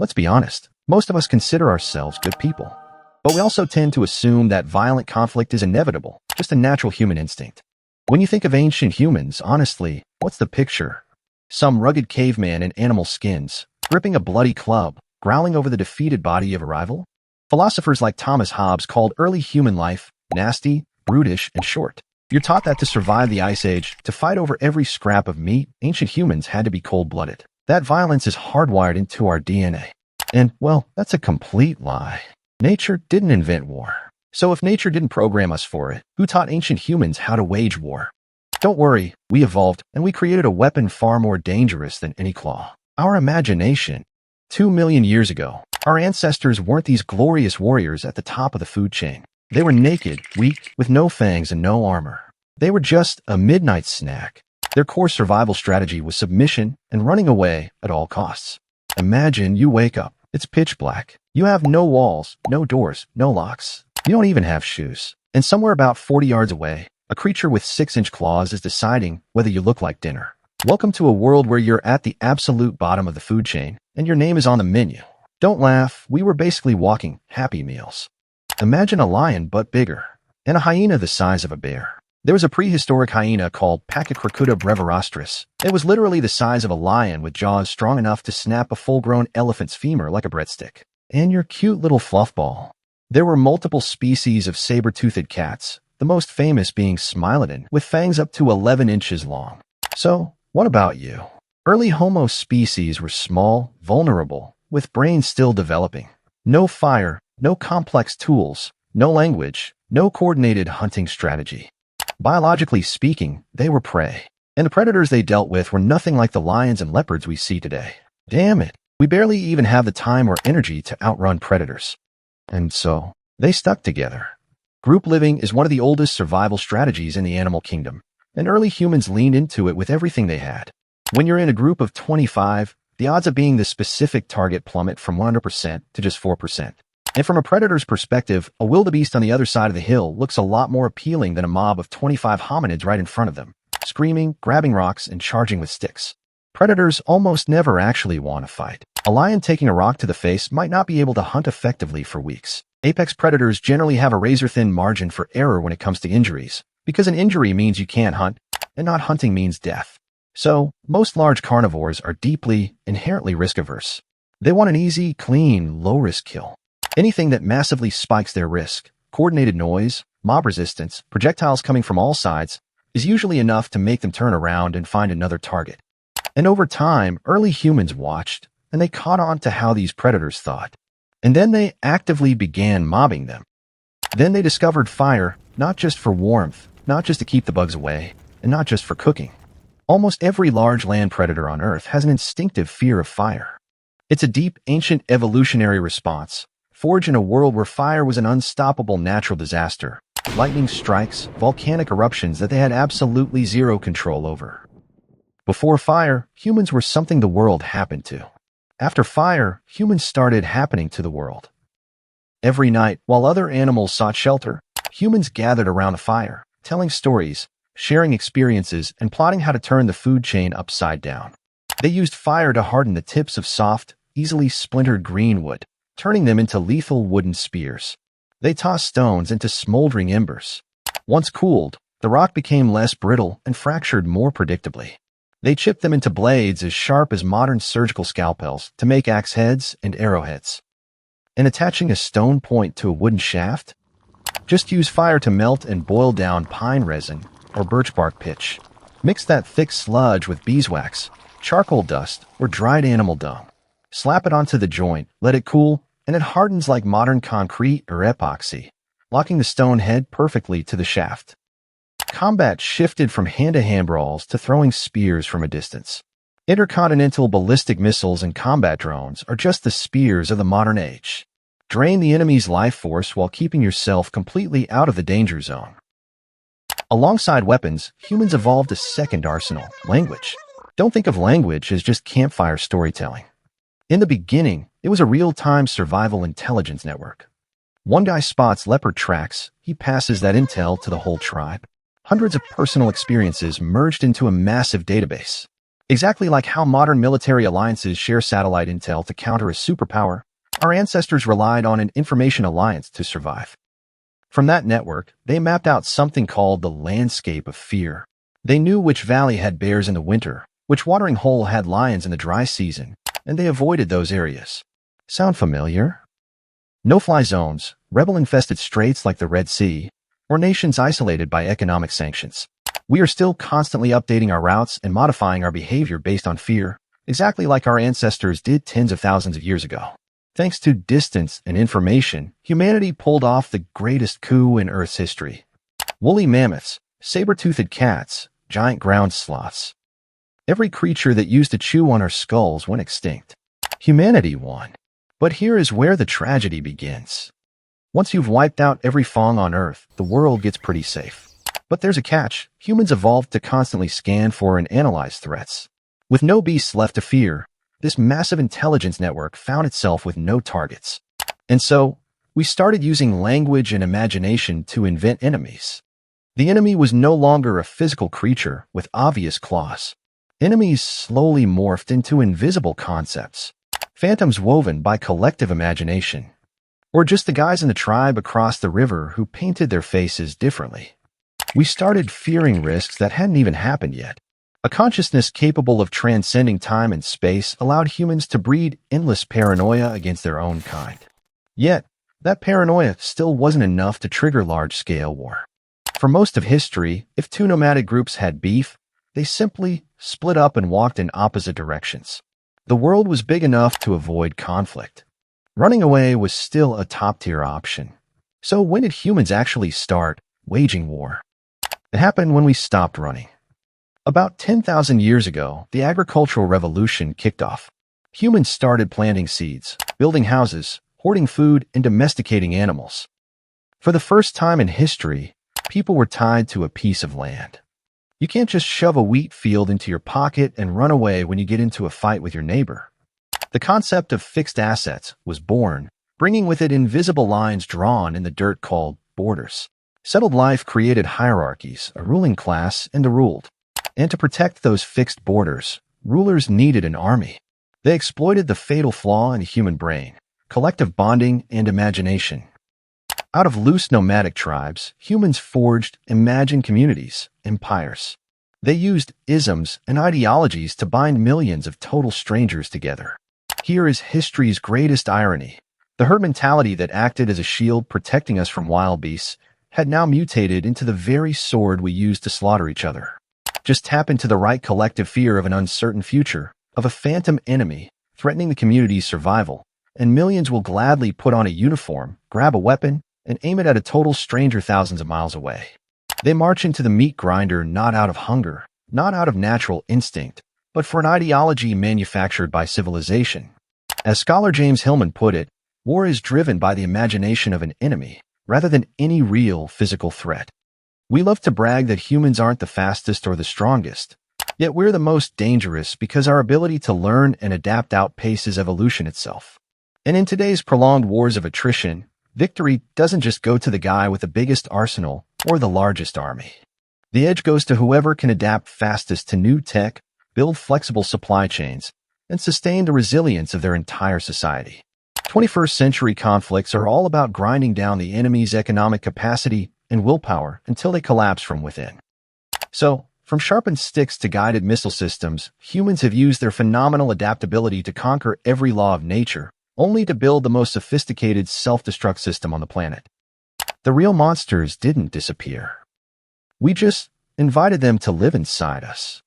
Let's be honest, most of us consider ourselves good people. But we also tend to assume that violent conflict is inevitable, just a natural human instinct. When you think of ancient humans, honestly, what's the picture? Some rugged caveman in animal skins, gripping a bloody club, growling over the defeated body of a rival? Philosophers like Thomas Hobbes called early human life nasty, brutish, and short. You're taught that to survive the Ice Age, to fight over every scrap of meat, ancient humans had to be cold-blooded. That violence is hardwired into our DNA. And, well, that's a complete lie. Nature didn't invent war. So if nature didn't program us for it, who taught ancient humans how to wage war? Don't worry, we evolved, and we created a weapon far more dangerous than any claw. Our imagination. 2 million years ago, our ancestors weren't these glorious warriors at the top of the food chain. They were naked, weak, with no fangs and no armor. They were just a midnight snack. Their core survival strategy was submission and running away at all costs. Imagine you wake up. It's pitch black. You have no walls, no doors, no locks. You don't even have shoes. And somewhere about 40 yards away, a creature with 6-inch claws is deciding whether you look like dinner. Welcome to a world where you're at the absolute bottom of the food chain, and your name is on the menu. Don't laugh, we were basically walking Happy Meals. Imagine a lion but bigger, and a hyena the size of a bear. There was a prehistoric hyena called Pachycracuta brevirostris. It was literally the size of a lion with jaws strong enough to snap a full-grown elephant's femur like a breadstick. And your cute little fluffball. There were multiple species of saber-toothed cats, the most famous being Smilodon, with fangs up to 11 inches long. So, what about you? Early Homo species were small, vulnerable, with brains still developing. No fire, no complex tools, no language, no coordinated hunting strategy. Biologically speaking, they were prey. And the predators they dealt with were nothing like the lions and leopards we see today. Damn it, we barely even have the time or energy to outrun predators. And so, they stuck together. Group living is one of the oldest survival strategies in the animal kingdom, and early humans leaned into it with everything they had. When you're in a group of 25, the odds of being the specific target plummet from 100% to just 4%. And from a predator's perspective, a wildebeest on the other side of the hill looks a lot more appealing than a mob of 25 hominids right in front of them, screaming, grabbing rocks, and charging with sticks. Predators almost never actually want to fight. A lion taking a rock to the face might not be able to hunt effectively for weeks. Apex predators generally have a razor-thin margin for error when it comes to injuries, because an injury means you can't hunt, and not hunting means death. So, most large carnivores are deeply, inherently risk-averse. They want an easy, clean, low-risk kill. Anything that massively spikes their risk, coordinated noise, mob resistance, projectiles coming from all sides, is usually enough to make them turn around and find another target. And over time, early humans watched, and they caught on to how these predators thought. And then they actively began mobbing them. Then they discovered fire, not just for warmth, not just to keep the bugs away, and not just for cooking. Almost every large land predator on Earth has an instinctive fear of fire. It's a deep, ancient evolutionary response, forged in a world where fire was an unstoppable natural disaster, lightning strikes, volcanic eruptions that they had absolutely zero control over. Before fire, humans were something the world happened to. After fire, humans started happening to the world. Every night, while other animals sought shelter, humans gathered around a fire, telling stories, sharing experiences, and plotting how to turn the food chain upside down. They used fire to harden the tips of soft, easily splintered green wood, turning them into lethal wooden spears. They tossed stones into smoldering embers. Once cooled, the rock became less brittle and fractured more predictably. They chipped them into blades as sharp as modern surgical scalpels to make axe heads and arrowheads. And attaching a stone point to a wooden shaft? Just use fire to melt and boil down pine resin or birch bark pitch. Mix that thick sludge with beeswax, charcoal dust, or dried animal dung. Slap it onto the joint, let it cool, and it hardens like modern concrete or epoxy, locking the stone head perfectly to the shaft. Combat shifted from hand-to-hand brawls to throwing spears from a distance. Intercontinental ballistic missiles and combat drones are just the spears of the modern age. Drain the enemy's life force while keeping yourself completely out of the danger zone. Alongside weapons, humans evolved a second arsenal, language. Don't think of language as just campfire storytelling. In the beginning, it was a real-time survival intelligence network. One guy spots leopard tracks, he passes that intel to the whole tribe. Hundreds of personal experiences merged into a massive database. Exactly like how modern military alliances share satellite intel to counter a superpower, our ancestors relied on an information alliance to survive. From that network, they mapped out something called the landscape of fear. They knew which valley had bears in the winter, which watering hole had lions in the dry season, and they avoided those areas. Sound familiar? No-fly zones, rebel-infested straits like the Red Sea, or nations isolated by economic sanctions. We are still constantly updating our routes and modifying our behavior based on fear, exactly like our ancestors did tens of thousands of years ago. Thanks to distance and information, humanity pulled off the greatest coup in Earth's history. Woolly mammoths, saber-toothed cats, giant ground sloths. Every creature that used to chew on our skulls went extinct. Humanity won. But here is where the tragedy begins. Once you've wiped out every fong on Earth, the world gets pretty safe. But there's a catch. Humans evolved to constantly scan for and analyze threats. With no beasts left to fear, this massive intelligence network found itself with no targets. And so, we started using language and imagination to invent enemies. The enemy was no longer a physical creature with obvious claws. Enemies slowly morphed into invisible concepts, phantoms woven by collective imagination, or just the guys in the tribe across the river who painted their faces differently. We started fearing risks that hadn't even happened yet. A consciousness capable of transcending time and space allowed humans to breed endless paranoia against their own kind. Yet, that paranoia still wasn't enough to trigger large-scale war. For most of history, if two nomadic groups had beef, they simply split up and walked in opposite directions. The world was big enough to avoid conflict. Running away was still a top-tier option. So when did humans actually start waging war? It happened when we stopped running. About 10,000 years ago, the agricultural revolution kicked off. Humans started planting seeds, building houses, hoarding food, and domesticating animals. For the first time in history, people were tied to a piece of land. You can't just shove a wheat field into your pocket and run away when you get into a fight with your neighbor. The concept of fixed assets was born, bringing with it invisible lines drawn in the dirt called borders. Settled life created hierarchies, a ruling class, and a ruled. And to protect those fixed borders, rulers needed an army. They exploited the fatal flaw in the human brain, collective bonding and imagination. Out of loose nomadic tribes, humans forged imagined communities, empires. They used isms and ideologies to bind millions of total strangers together. Here is history's greatest irony. The herd mentality that acted as a shield protecting us from wild beasts had now mutated into the very sword we use to slaughter each other. Just tap into the right collective fear of an uncertain future, of a phantom enemy threatening the community's survival, and millions will gladly put on a uniform, grab a weapon, and aim it at a total stranger thousands of miles away. They march into the meat grinder not out of hunger, not out of natural instinct, but for an ideology manufactured by civilization. As scholar James Hillman put it, war is driven by the imagination of an enemy, rather than any real physical threat. We love to brag that humans aren't the fastest or the strongest, yet we're the most dangerous because our ability to learn and adapt outpaces evolution itself. And in today's prolonged wars of attrition, victory doesn't just go to the guy with the biggest arsenal or the largest army. The edge goes to whoever can adapt fastest to new tech, build flexible supply chains, and sustain the resilience of their entire society. 21st century conflicts are all about grinding down the enemy's economic capacity and willpower until they collapse from within. So, from sharpened sticks to guided missile systems, humans have used their phenomenal adaptability to conquer every law of nature, only to build the most sophisticated self-destruct system on the planet. The real monsters didn't disappear. We just invited them to live inside us.